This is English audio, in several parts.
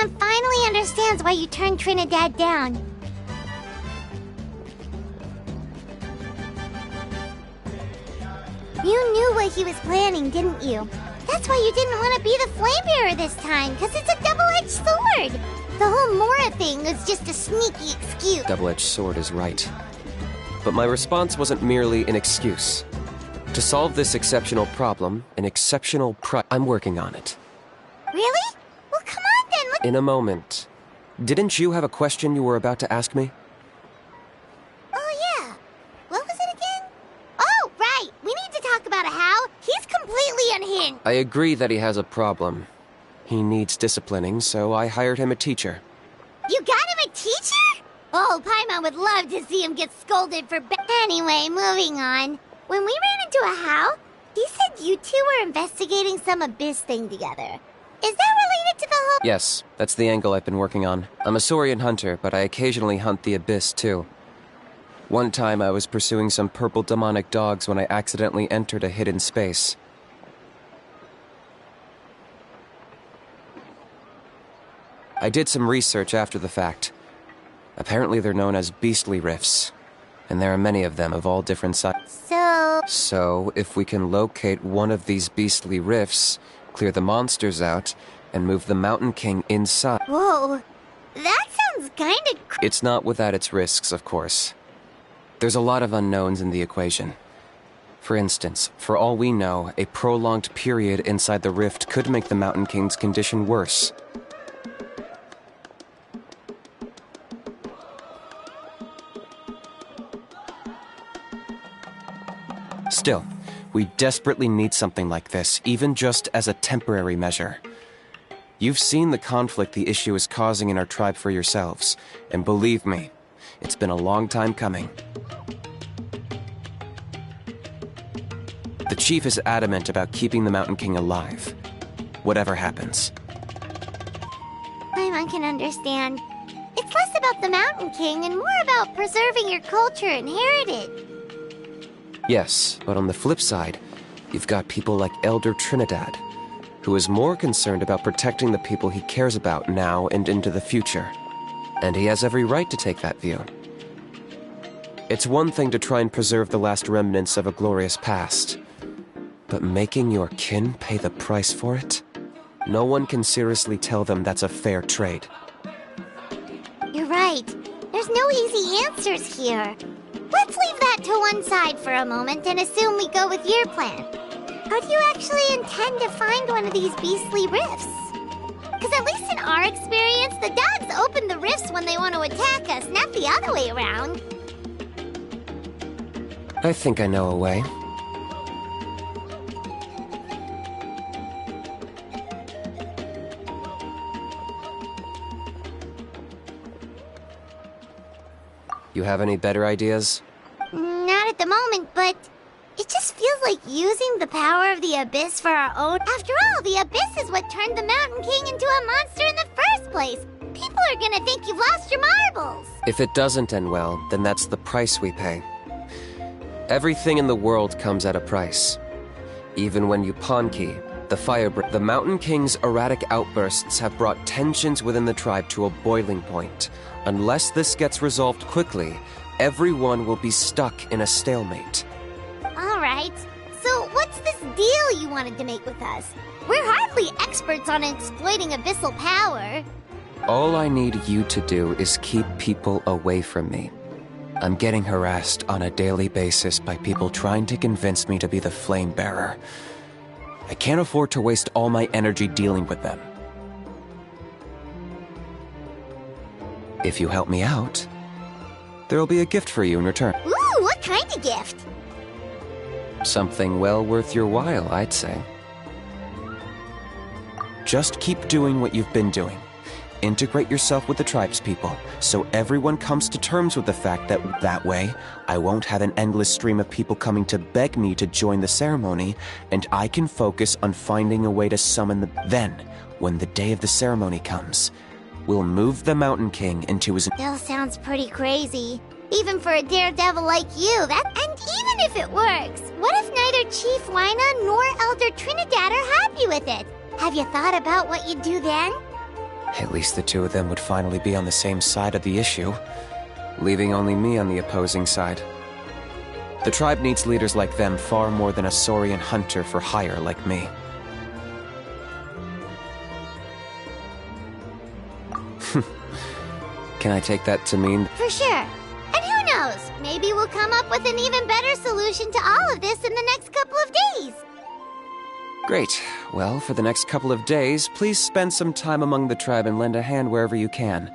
Paimon finally understands why you turned Trinidad down. You knew what he was planning, didn't you? That's why you didn't want to be the flame bearer this time, because it's a double-edged sword. The whole Mora thing was just a sneaky excuse. Double-edged sword is right. But my response wasn't merely an excuse. To solve this exceptional problem, an exceptional I'm working on it. Really? Well, come on then, In a moment. Didn't you have a question you were about to ask me? Oh, yeah. What was it again? Oh, right. We need to talk about How. He's completely unhinged. I agree that he has a problem. He needs disciplining, so I hired him a teacher. You got him a teacher? Oh, Paimon would love to see him get scolded for Anyway, moving on. When we ran into a How, he said you two were investigating some abyss thing together. Is that related to the whole— Yes, that's the angle I've been working on. I'm a Saurian hunter, but I occasionally hunt the abyss, too. One time I was pursuing some purple demonic dogs when I accidentally entered a hidden space. I did some research after the fact. Apparently they're known as beastly rifts, and there are many of them of all different sizes. So, if we can locate one of these beastly rifts, clear the monsters out, and move the Mountain King inside. Whoa, that sounds kinda It's not without its risks, of course. There's a lot of unknowns in the equation. For instance, for all we know, a prolonged period inside the rift could make the Mountain King's condition worse. Still, we desperately need something like this, even just as a temporary measure. You've seen the conflict the issue is causing in our tribe for yourselves, and believe me, it's been a long time coming. The chief is adamant about keeping the Mountain King alive, whatever happens. Paimon can understand. It's less about the Mountain King and more about preserving your culture and heritage. Yes, but on the flip side, you've got people like Elder Trinidad, who is more concerned about protecting the people he cares about now and into the future. And he has every right to take that view. It's one thing to try and preserve the last remnants of a glorious past, but making your kin pay the price for it? No one can seriously tell them that's a fair trade. You're right. There's no easy answers here. Let's leave that to one side for a moment and assume we go with your plan. How do you actually intend to find one of these beastly rifts? Because at least in our experience, the dogs open the rifts when they want to attack us, not the other way around. I think I know a way. You have any better ideas? Not at the moment, but it just feels like using the power of the Abyss for our own. After all, the Abyss is what turned the Mountain King into a monster in the first place. People are gonna think you've lost your marbles. If it doesn't end well, then that's the price we pay. Everything in the world comes at a price. Even when you pawn key, the Mountain King's erratic outbursts have brought tensions within the tribe to a boiling point. Unless this gets resolved quickly, everyone will be stuck in a stalemate. Alright, so what's this deal you wanted to make with us? We're hardly experts on exploiting abyssal power. All I need you to do is keep people away from me. I'm getting harassed on a daily basis by people trying to convince me to be the flame bearer. I can't afford to waste all my energy dealing with them. If you help me out, there'll be a gift for you in return. Ooh, what kind of gift? Something well worth your while, I'd say. Just keep doing what you've been doing. Integrate yourself with the tribespeople, so everyone comes to terms with the fact that way, I won't have an endless stream of people coming to beg me to join the ceremony, and I can focus on finding a way to summon the— Then, when the day of the ceremony comes, we'll move the Mountain King into his— Still sounds pretty crazy. Even for a daredevil like you, And even if it works, what if neither Chief Lina nor Elder Trinidad are happy with it? Have you thought about what you'd do then? At least the two of them would finally be on the same side of the issue, leaving only me on the opposing side. The tribe needs leaders like them far more than a Saurian hunter for hire like me. Can I take that to mean... For sure. And who knows? Maybe we'll come up with an even better solution to all of this in the next couple of days. Great. Well, for the next couple of days, please spend some time among the tribe and lend a hand wherever you can.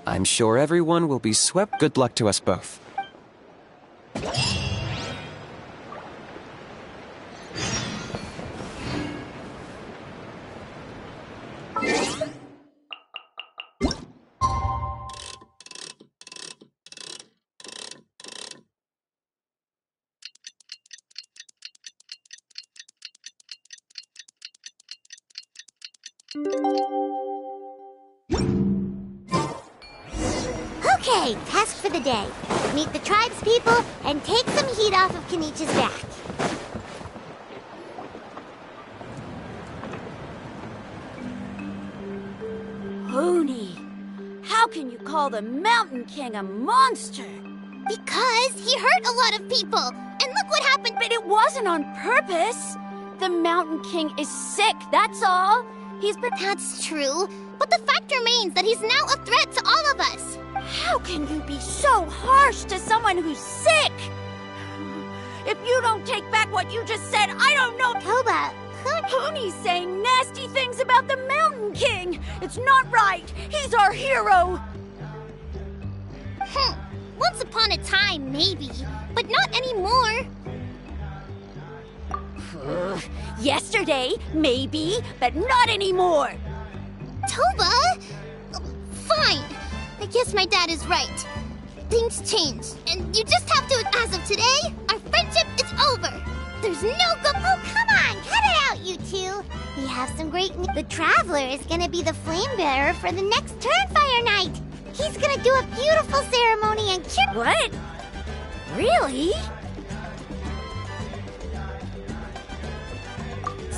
I'm sure everyone will be swept. Good luck to us both. Okay, task for the day. Meet the tribe's people and take some heat off of Kinishi's back. Pony, how can you call the Mountain King a monster? Because he hurt a lot of people, and look what happened. But it wasn't on purpose. The Mountain King is sick, that's all. That's true, but the fact remains that he's now a threat to all of us. How can you be so harsh to someone who's sick? If you don't take back what you just said, I don't know. Toba, Pony's saying nasty things about the Mountain King. It's not right. He's our hero. Once upon a time, maybe, but not anymore. Yesterday, maybe, but not anymore. Toba? Fine. I guess my dad is right. Things change, and you just have to, as of today, our friendship is over. There's no go- Oh, come on, cut it out, you two. We have some great news. The Traveler is gonna be the flame bearer for the next Turnfire night. He's gonna do a beautiful ceremony and cure- What? Really?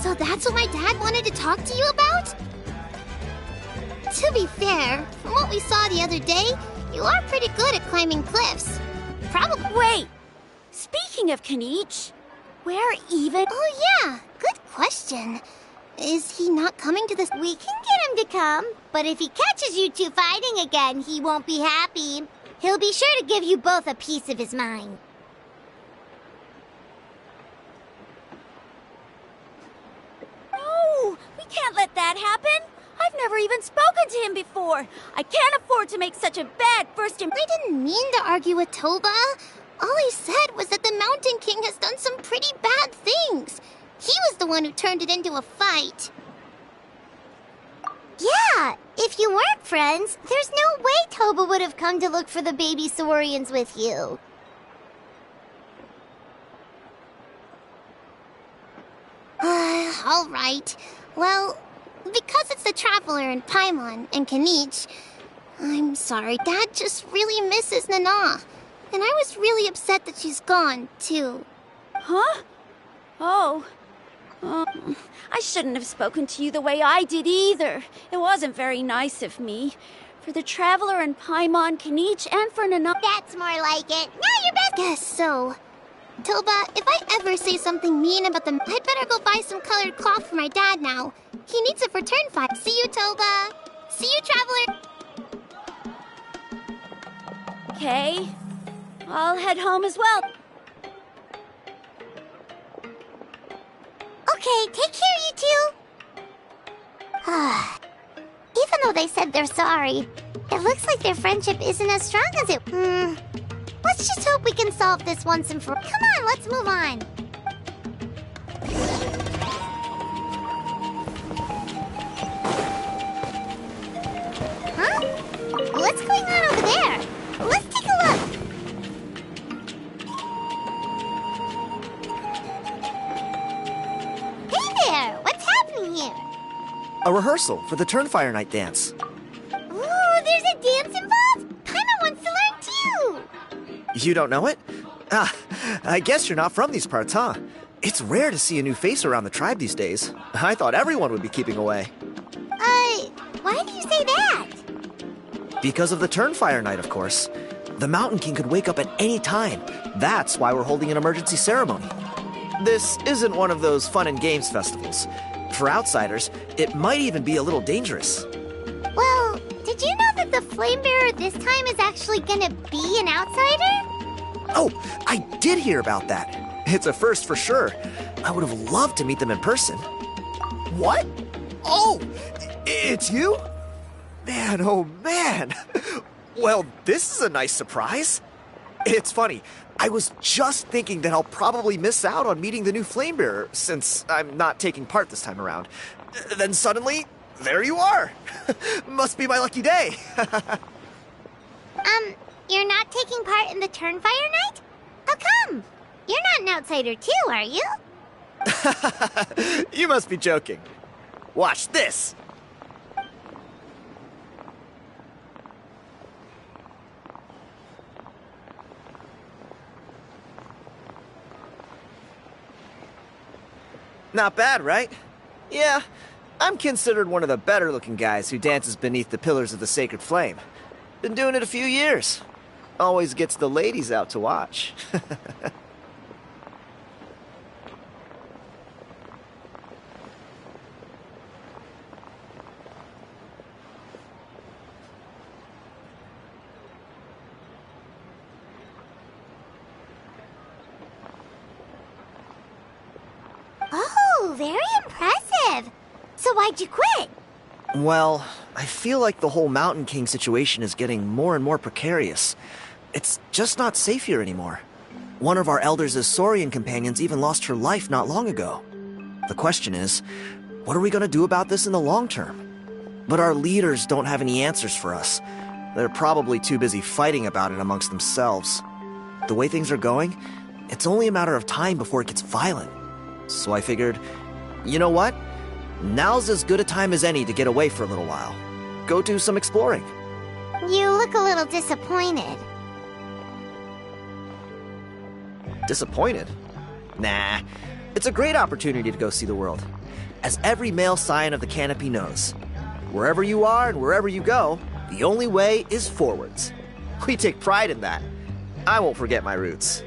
So that's what my dad wanted to talk to you about? To be fair, from what we saw the other day, you are pretty good at climbing cliffs. Probably. Wait. Speaking of Kinichi, where even... Oh yeah, good question. Is he not coming to this? We can get him to come, but if he catches you two fighting again, he won't be happy. He'll be sure to give you both a piece of his mind. No, we can't let that happen. I've never even spoken to him before. I can't afford to make such a bad first impression. I didn't mean to argue with Toba. All I said was that the Mountain King has done some pretty bad things. He was the one who turned it into a fight. Yeah, if you weren't friends, there's no way Toba would have come to look for the baby Saurians with you. All right. Well, because it's the Traveler and Paimon and Kinichi, I'm sorry. Dad just really misses Nana. And I was really upset that she's gone, too. Huh? Oh. I shouldn't have spoken to you the way I did either. It wasn't very nice of me. For the Traveler and Paimon, Kinichi, and for Nana. That's more like it. Now you're best. Guess so. Toba, if I ever say something mean about them, I'd better go buy some colored cloth for my dad now. He needs it for Turnfire. See you, Toba. See you, Traveler. Okay. I'll head home as well. Okay, take care, you two. Even though they said they're sorry, it looks like their friendship isn't as strong as it... Let's just hope we can solve this once and for... Come on, let's move on. Huh? What's going on over there? Let's take a look. Hey there! What's happening here? A rehearsal for the Turnfire Night dance. Ooh, there's a dance involved? Paimon wants to learn too! You don't know it? Ah, I guess you're not from these parts, huh? It's rare to see a new face around the tribe these days. I thought everyone would be keeping away. Why do you say say that? Because of the Turnfire Night, of course. The Mountain King could wake up at any time. That's why we're holding an emergency ceremony. This isn't one of those fun and games festivals. For outsiders, it might even be a little dangerous. Well, did you know that the Flame Bearer this time is actually gonna be an outsider? Oh, I did hear about that. It's a first for sure. I would have loved to meet them in person. What? Oh, it's you? Man, oh man. Well, this is a nice surprise. It's funny. I was just thinking that I'll probably miss out on meeting the new Flame Bearer since I'm not taking part this time around. Then suddenly, there you are. Must be my lucky day. You're not taking part in the Turnfire Night? How come? You're not an outsider too, are you? You must be joking. Watch this. Not bad, right? Yeah, I'm considered one of the better-looking guys who dances beneath the pillars of the Sacred Flame. Been doing it a few years. Always gets the ladies out to watch. Oh, very impressive. So why'd you quit? Well, I feel like the whole Mountain King situation is getting more and more precarious. It's just not safe here anymore. One of our elders' Saurian companions even lost her life not long ago. The question is, what are we going to do about this in the long term? But our leaders don't have any answers for us. They're probably too busy fighting about it amongst themselves. The way things are going, it's only a matter of time before it gets violent. So I figured, you know what? Now's as good a time as any to get away for a little while. Go do some exploring. You look a little disappointed. Disappointed? Nah. It's a great opportunity to go see the world. As every male scion of the Canopy knows, wherever you are and wherever you go, the only way is forwards. We take pride in that. I won't forget my roots.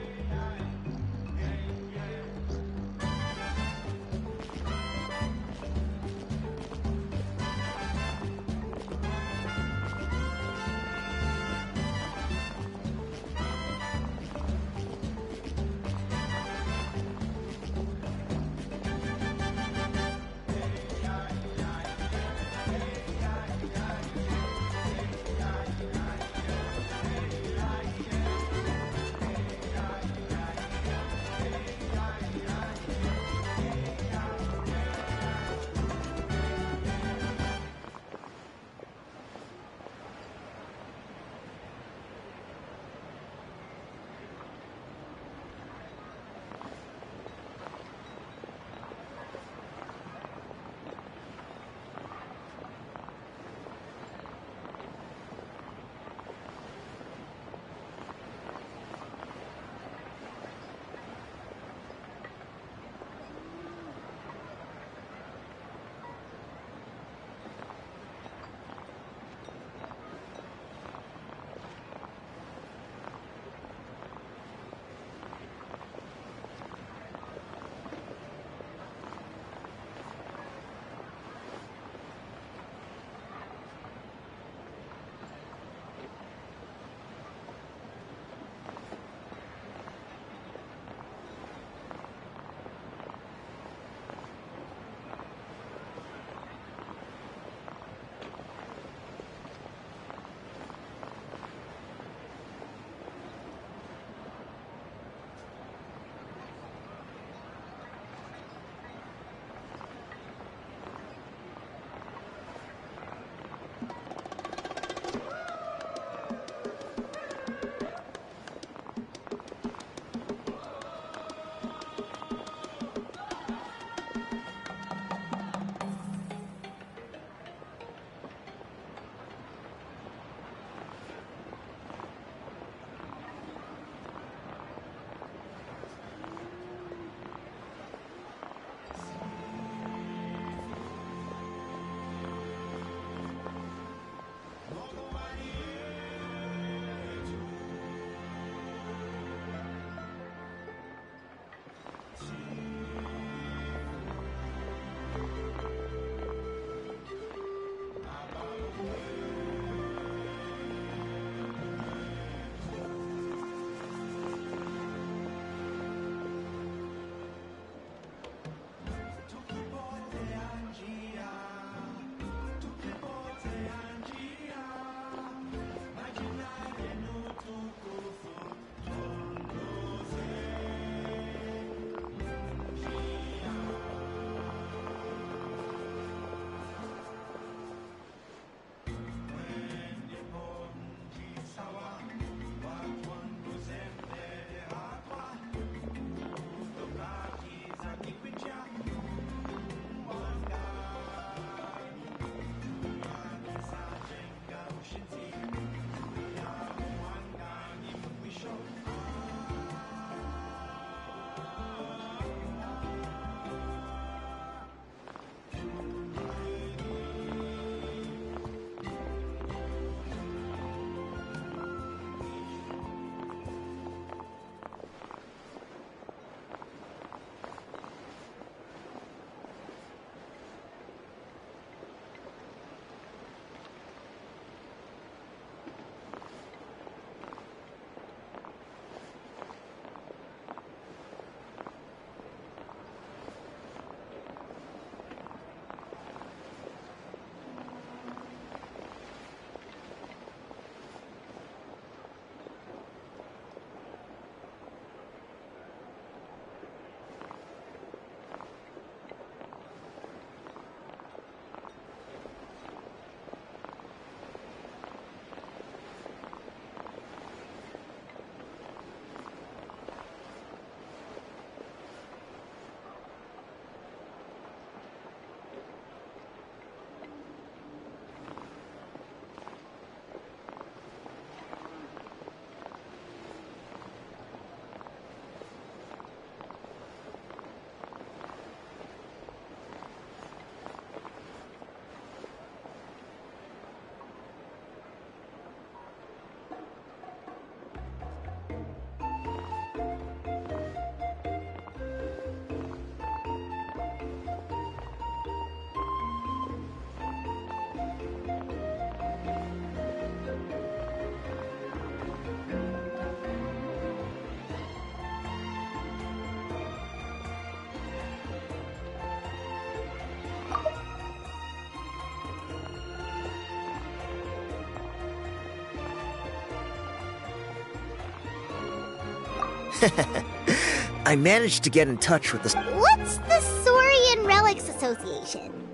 I managed to get in touch with the... What's the Saurian Relics Association?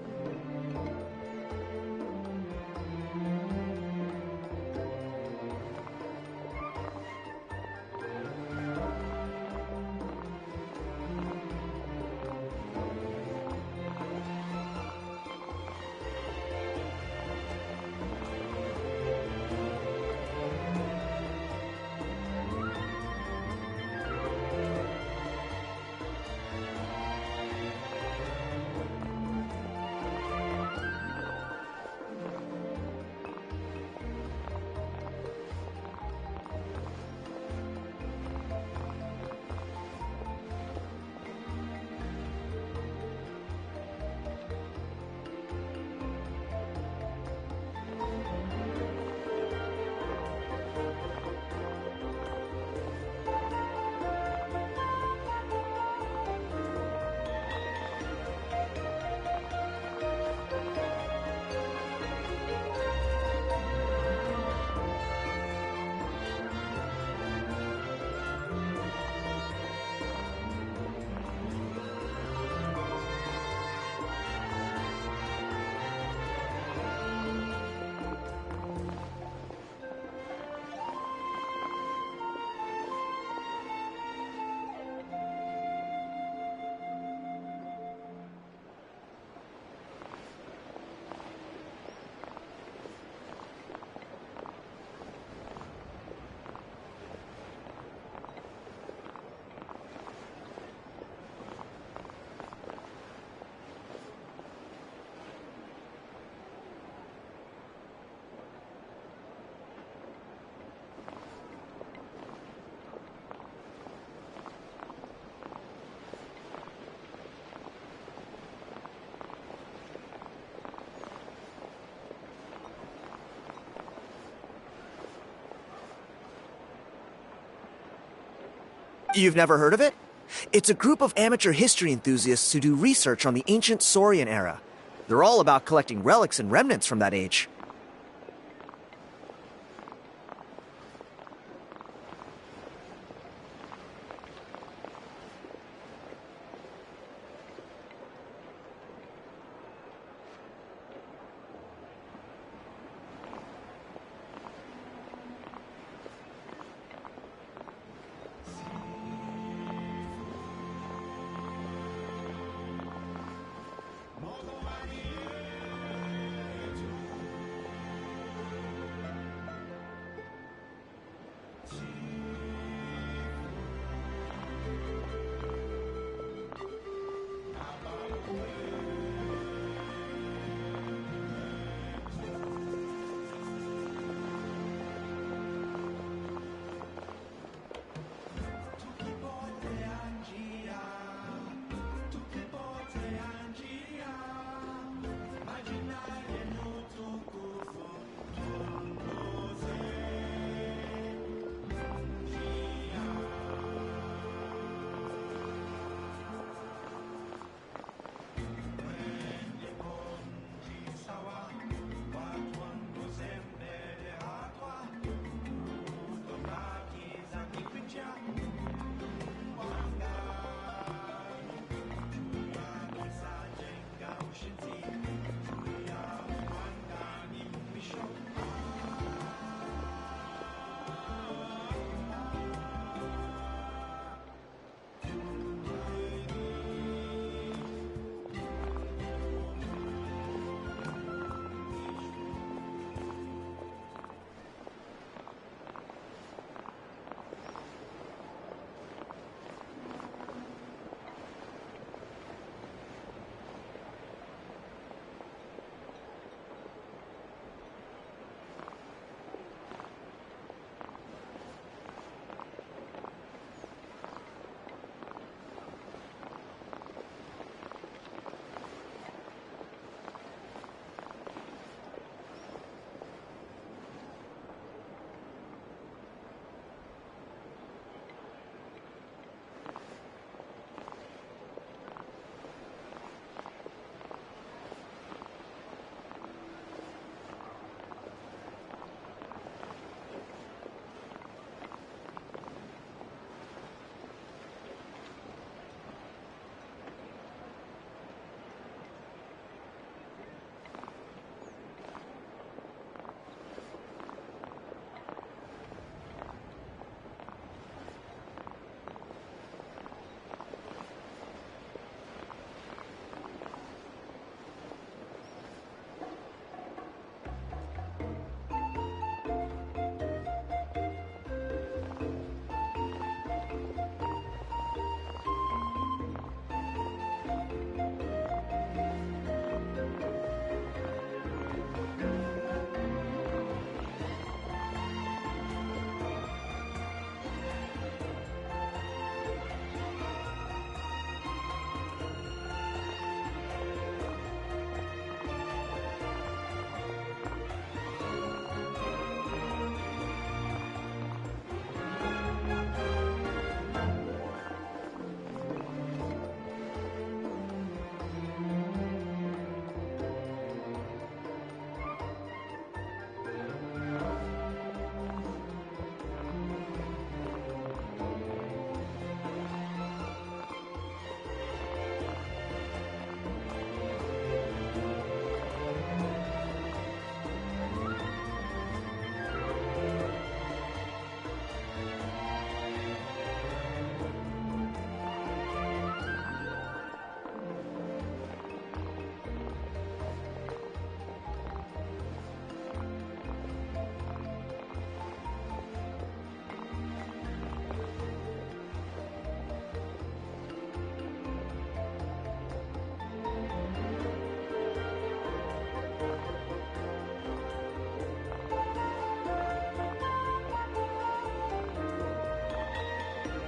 You've never heard of it? It's a group of amateur history enthusiasts who do research on the ancient Saurian era. They're all about collecting relics and remnants from that age.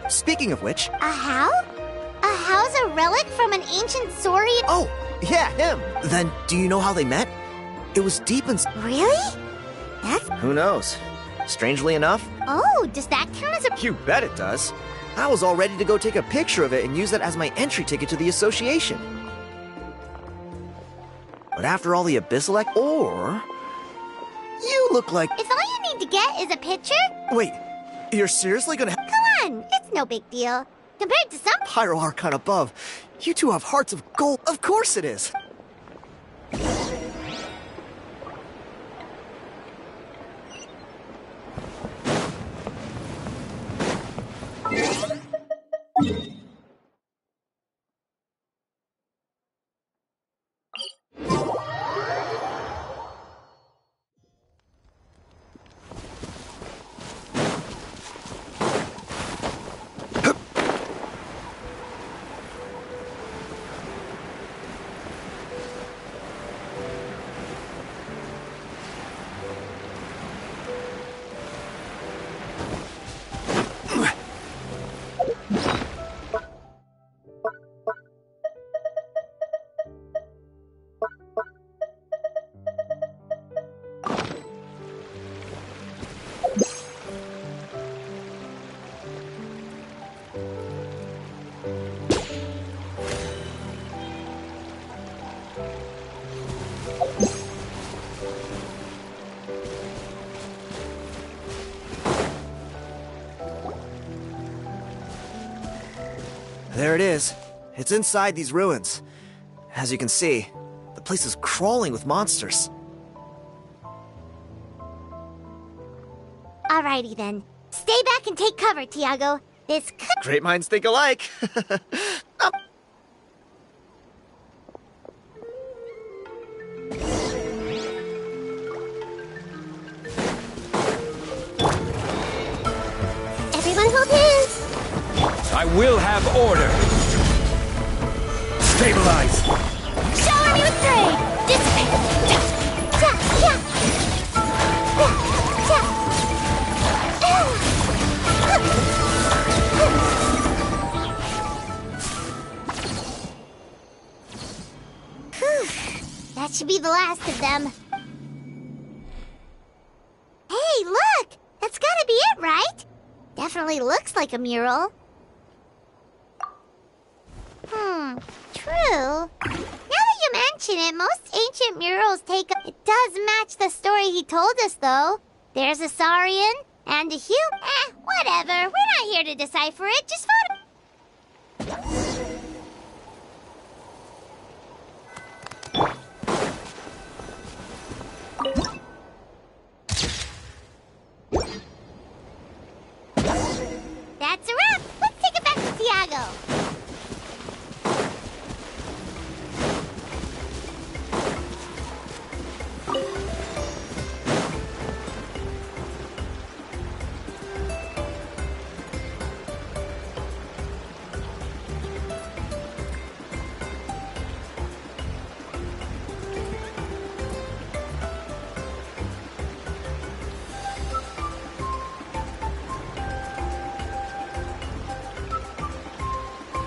Speaking of which... A how? A how's a relic from an ancient Saurian? Oh, yeah, him! Then, do you know how they met? It was deep in... Really? That's... Who knows? Strangely enough... Oh, does that count as a... You bet it does. I was all ready to go take a picture of it and use it as my entry ticket to the association. But after all the Abyssal or... You look like... If all you need to get is a picture? Wait, you're seriously gonna... Come on, it's no big deal. Compared to some... Pyro Archon above. You two have hearts of gold. Of course it is. There it is. It's inside these ruins. As you can see, the place is crawling with monsters. Alrighty then. Stay back and take cover, Tiago. This could... Great minds think alike. Everyone hold hands. I will have order. Stabilize. Shower me with trade. Dissipate. Ja, ja, That should be the last of them. Hey, look! That's gotta be it, right? Definitely looks like a mural. True. Now that you mention it, most ancient murals take a... It does match the story he told us, though. There's a Saurian and a human. Whatever. We're not here to decipher it. Just photo... That's a wrap. Let's take it back to Tiago.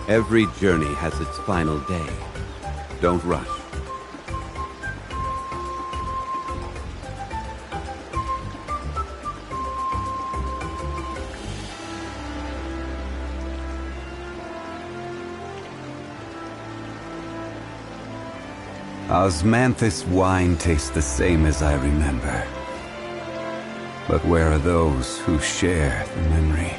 Every journey has its final day. Don't rush. Osmanthus wine tastes the same as I remember. But where are those who share the memory?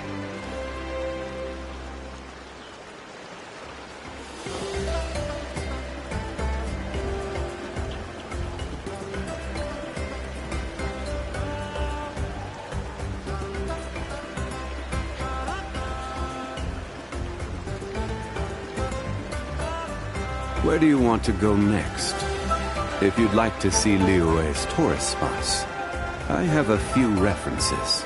Where do you want to go next? If you'd like to see Liyue's tourist spots, I have a few references.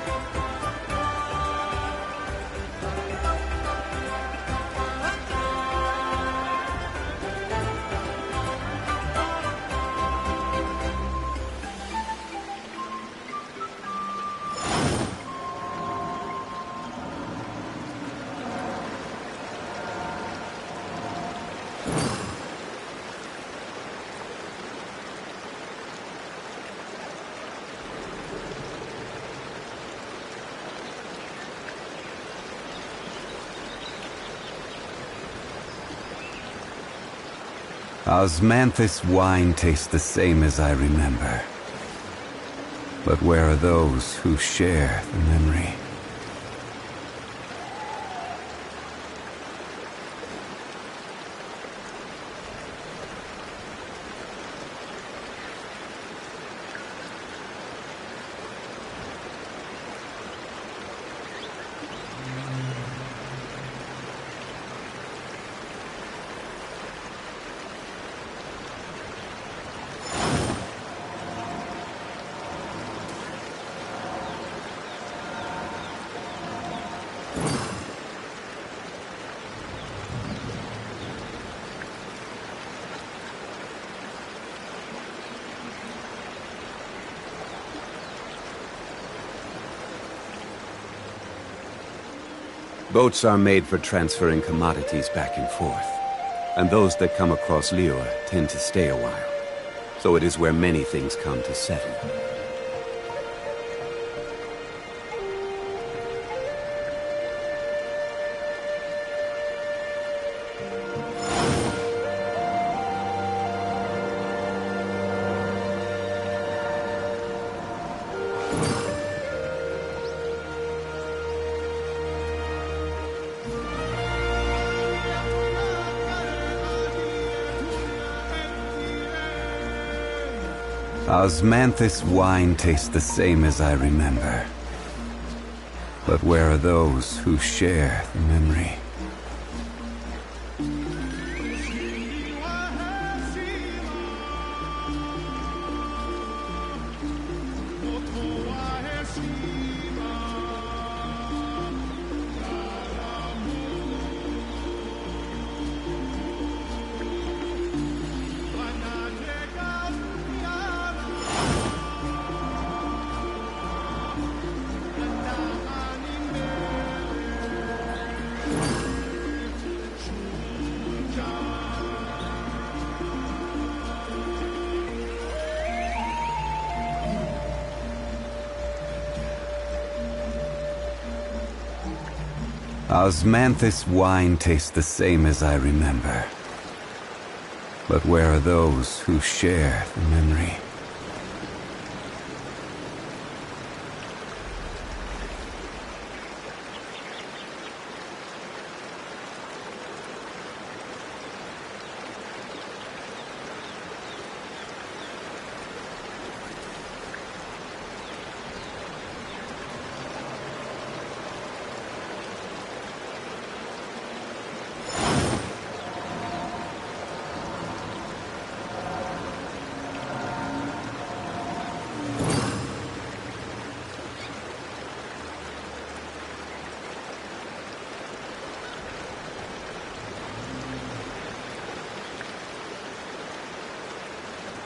Osmanthus wine tastes the same as I remember. But where are those who share the memory? Boats are made for transferring commodities back and forth, and those that come across Liyue tend to stay a while. So it is where many things come to settle. Osmanthus wine tastes the same as I remember. But where are those who share the memory? Osmanthus wine tastes the same as I remember. But where are those who share the memory?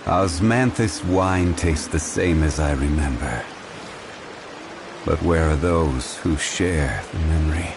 Osmanthus wine tastes the same as I remember. But where are those who share the memory?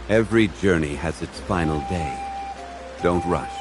Every journey has its final day. Don't rush.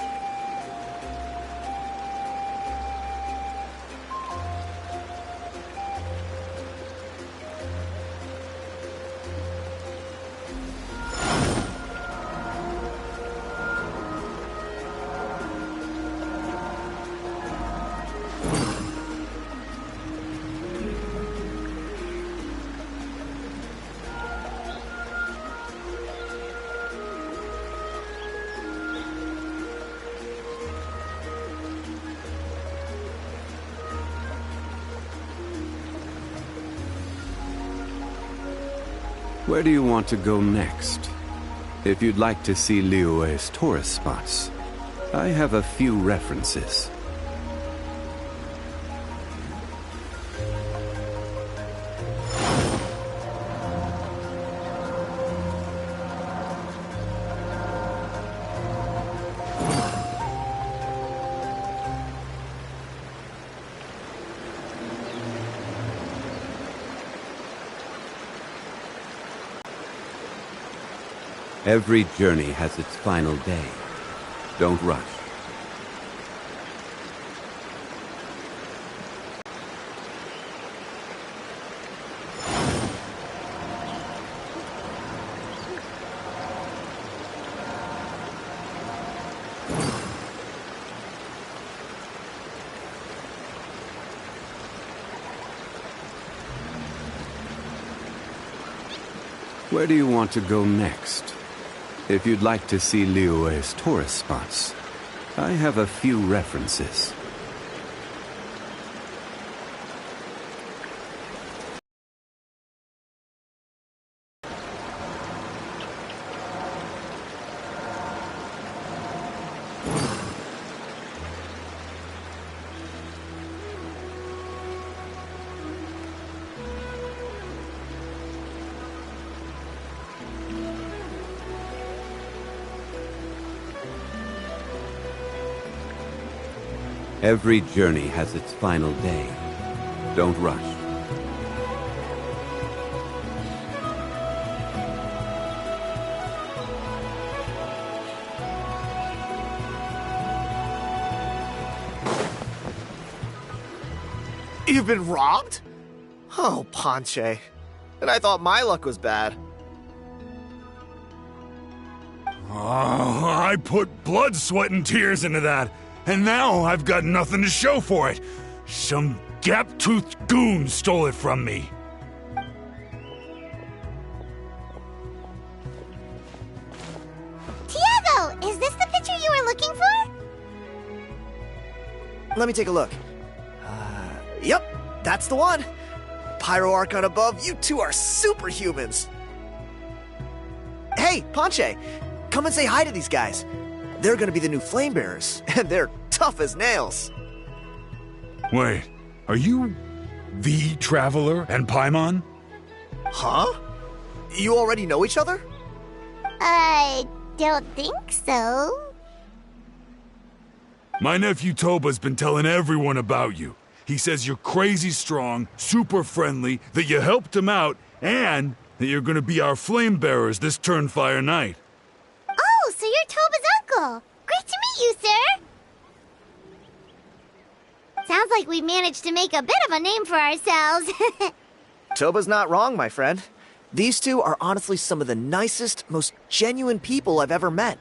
Where do you want to go next? If you'd like to see Liyue's tourist spots, I have a few references. Every journey has its final day. Don't rush. Where do you want to go next? If you'd like to see Liyue's tourist spots, I have a few references. Every journey has its final day. Don't rush. You've been robbed? Oh, Ponche. And I thought my luck was bad. Oh, I put blood, sweat, and tears into that, and now I've got nothing to show for it. Some gap-toothed goon stole it from me. Tiago, is this the picture you were looking for? Let me take a look. Yep, that's the one. Pyro Archon above, you two are superhumans. Hey, Ponche, come and say hi to these guys. They're gonna be the new flame bearers, and they're tough as nails. Wait, are you the Traveler and Paimon? Huh? You already know each other? I don't think so. My nephew Toba's been telling everyone about you. He says you're crazy strong, super friendly, that you helped him out, and that you're gonna be our flame bearers this Turnfire night. Oh, so you're Toba's uncle. Great to meet you, sir. Sounds like we managed to make a bit of a name for ourselves. Toba's not wrong, my friend. These two are honestly some of the nicest, most genuine people I've ever met.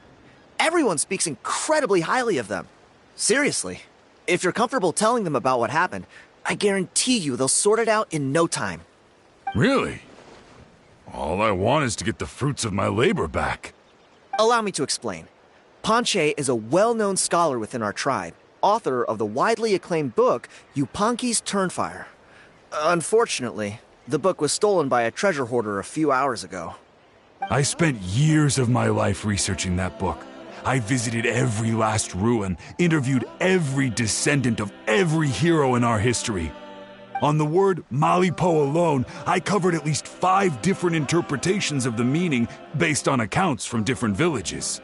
Everyone speaks incredibly highly of them. Seriously. If you're comfortable telling them about what happened, I guarantee you they'll sort it out in no time. Really? All I want is to get the fruits of my labor back. Allow me to explain. Ponche is a well-known scholar within our tribe, author of the widely acclaimed book, Yupanqui's Turnfire. Unfortunately, the book was stolen by a treasure hoarder a few hours ago. I spent years of my life researching that book. I visited every last ruin, interviewed every descendant of every hero in our history. On the word Malipo alone, I covered at least 5 different interpretations of the meaning based on accounts from different villages.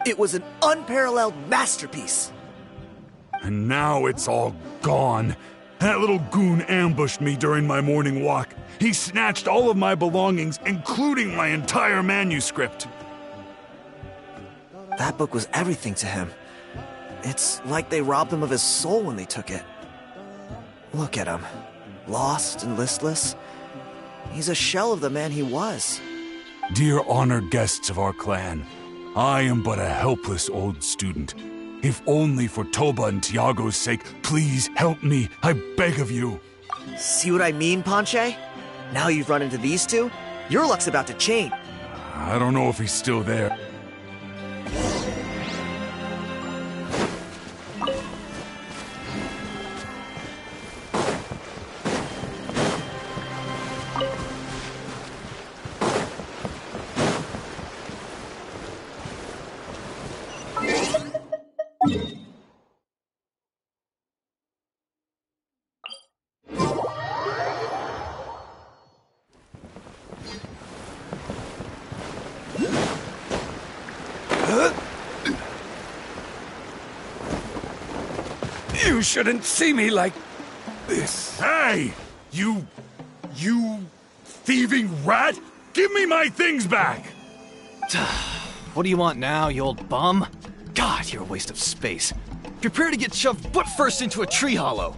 It was an unparalleled masterpiece. And now it's all gone. That little goon ambushed me during my morning walk. He snatched all of my belongings, including my entire manuscript. That book was everything to him. It's like they robbed him of his soul when they took it. Look at him. Lost and listless. He's a shell of the man he was. Dear honored guests of our clan, I am but a helpless old student. If only for Toba and Tiago's sake, please help me, I beg of you. See what I mean, Ponche? Now you've run into these two, your luck's about to change. I don't know if he's still there. You shouldn't see me like this. Hey! You thieving rat! Give me my things back! What do you want now, you old bum? God, you're a waste of space. Prepare to get shoved butt first into a tree hollow.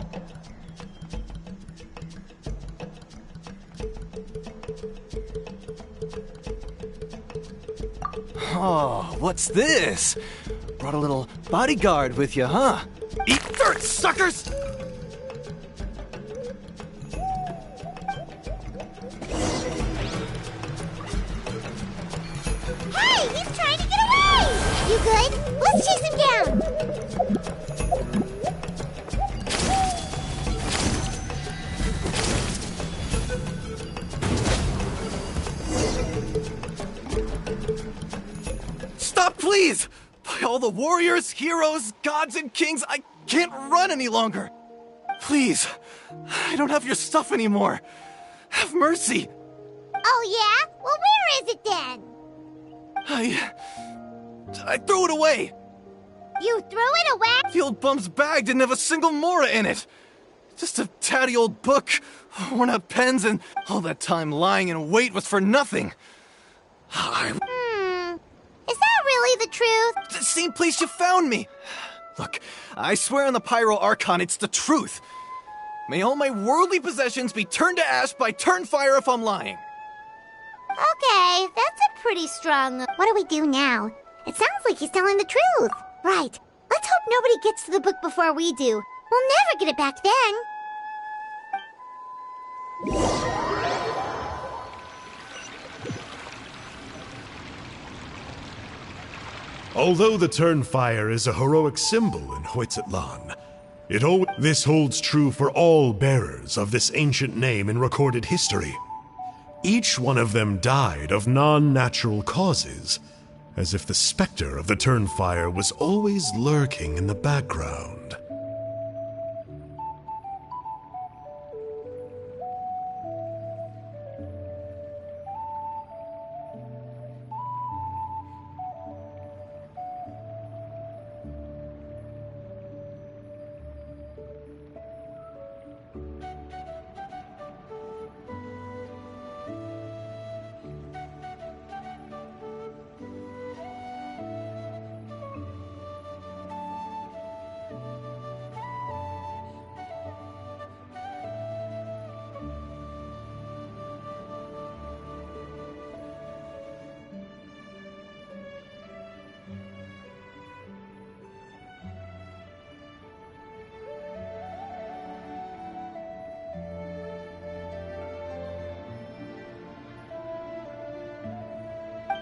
Oh, what's this? Brought a little bodyguard with you, huh? Eat dirt, suckers! Hey, he's trying to get away! You good? Let's chase him down! Stop, please! By all the warriors, heroes, gods, and kings, I can't run any longer! Please, I don't have your stuff anymore. Have mercy! Oh yeah? Well, where is it then? I threw it away! You threw it away? The old bum's bag didn't have a single mora in it! Just a tatty old book, worn out pens, and all that time lying in wait was for nothing. Is that really the truth? The same place you found me! Look, I swear on the Pyro Archon it's the truth. May all my worldly possessions be turned to ash by Turnfire if I'm lying. Okay, that's a pretty strong... What do we do now? It sounds like he's telling the truth. Right. Let's hope nobody gets to the book before we do. We'll never get it back then. Although the Turnfire is a heroic symbol in Hoytzatlan, this holds true for all bearers of this ancient name in recorded history. Each one of them died of non-natural causes, as if the specter of the Turnfire was always lurking in the background.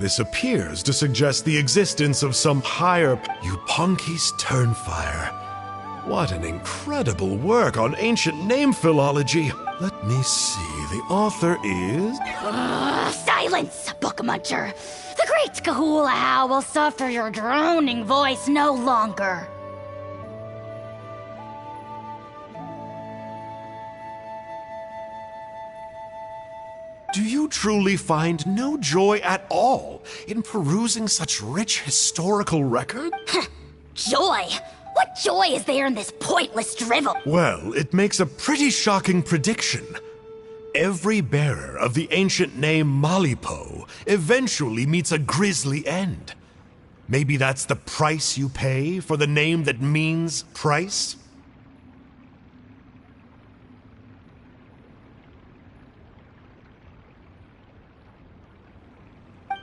This appears to suggest the existence of some higher... Yuponki's Turnfire. What an incredible work on ancient name philology. Let me see, the author is... Silence, book muncher! The great Kahula will suffer your droning voice no longer. Do you truly find no joy at all in perusing such rich historical record? Joy? What joy is there in this pointless drivel? Well, it makes a pretty shocking prediction. Every bearer of the ancient name Malipo eventually meets a grisly end. Maybe that's the price you pay for the name that means price?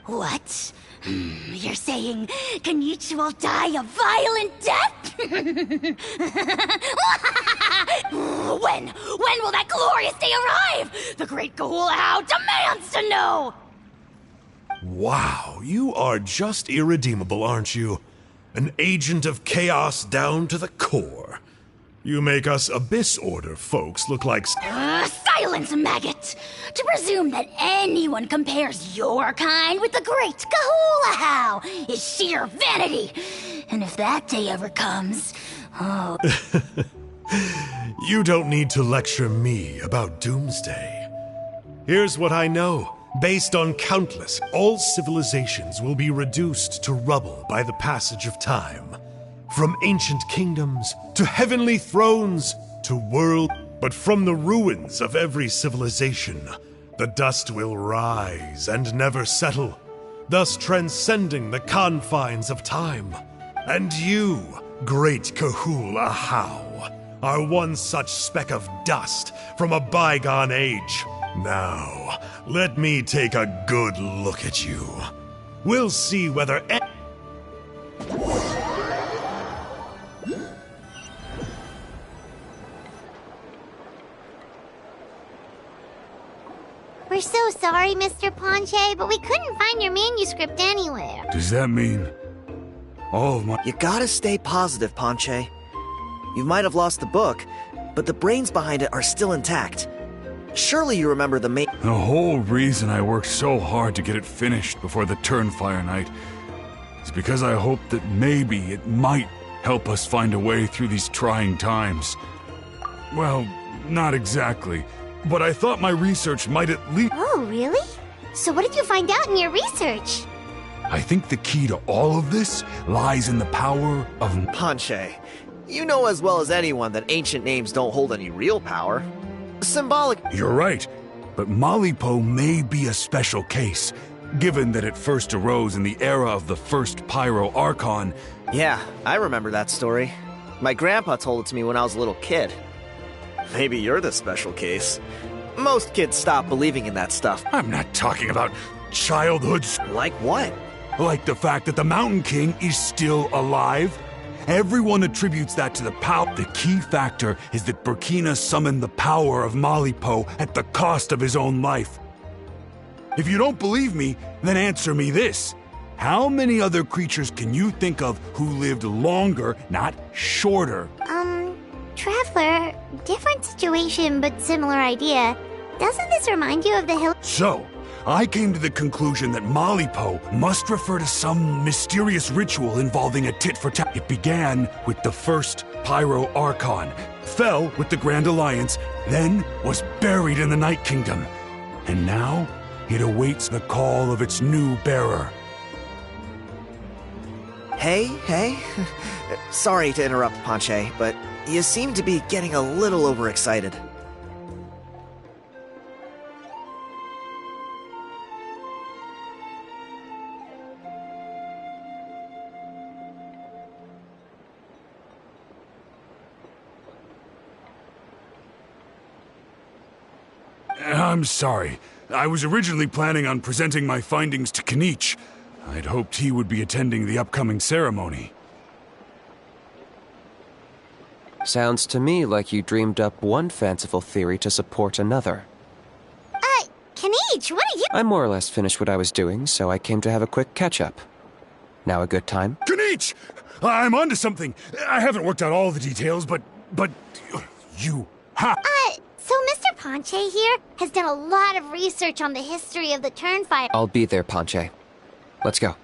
What? You're saying Kinichi will die a violent death? When? When will that glorious day arrive? The great Kahula demands to know! Wow, you are just irredeemable, aren't you? An agent of chaos down to the core. You make us Abyss Order folks look like... Silence, maggot! To presume that anyone compares your kind with the great Kahula is sheer vanity. And if that day ever comes, oh... You don't need to lecture me about Doomsday. Here's what I know. Based on countless, all civilizations will be reduced to rubble by the passage of time. From ancient kingdoms, to heavenly thrones, to world... But from the ruins of every civilization, the dust will rise and never settle, thus transcending the confines of time. And you, great Kahul Ahau, are one such speck of dust from a bygone age. Now, let me take a good look at you. We'll see whether... We're so sorry, Mr. Ponche, but we couldn't find your manuscript anywhere. Does that mean all of my... You gotta stay positive, Ponche. You might have lost the book, but the brains behind it are still intact. Surely you remember the main... The whole reason I worked so hard to get it finished before the Turnfire night is because I hoped that maybe it might help us find a way through these trying times. Well, not exactly, but I thought my research might at least... Oh, really? So what did you find out in your research? I think the key to all of this lies in the power of... Ponche, you know as well as anyone that ancient names don't hold any real power. Symbolic... You're right, but Malipo may be a special case, given that it first arose in the era of the first Pyro Archon. Yeah, I remember that story. My grandpa told it to me when I was a little kid. Maybe you're the special case. Most kids stop believing in that stuff. I'm not talking about childhoods. Like what? Like the fact that the Mountain King is still alive. Everyone attributes that to the power. The key factor is that Burkina summoned the power of Malipo at the cost of his own life. If you don't believe me, then answer me this. How many other creatures can you think of who lived longer, not shorter? Traveler, different situation but similar idea. Doesn't this remind you of the hill? So, I came to the conclusion that Malipo must refer to some mysterious ritual involving a tit-for-tat. It began with the first Pyro Archon, fell with the Grand Alliance, then was buried in the Night Kingdom. And now, it awaits the call of its new bearer. Hey. Sorry to interrupt, Ponche, but you seem to be getting a little overexcited. I'm sorry. I was originally planning on presenting my findings to Kinichi. I'd hoped he would be attending the upcoming ceremony. Sounds to me like you dreamed up one fanciful theory to support another. Kinichi, what are you— I more or less finished what I was doing, so I came to have a quick catch-up. Now a good time? Kinichi! I'm onto something. I haven't worked out all the details, but you have... So Mr. Ponche here has done a lot of research on the history of the Turnfire. I'll be there, Ponche. Let's go.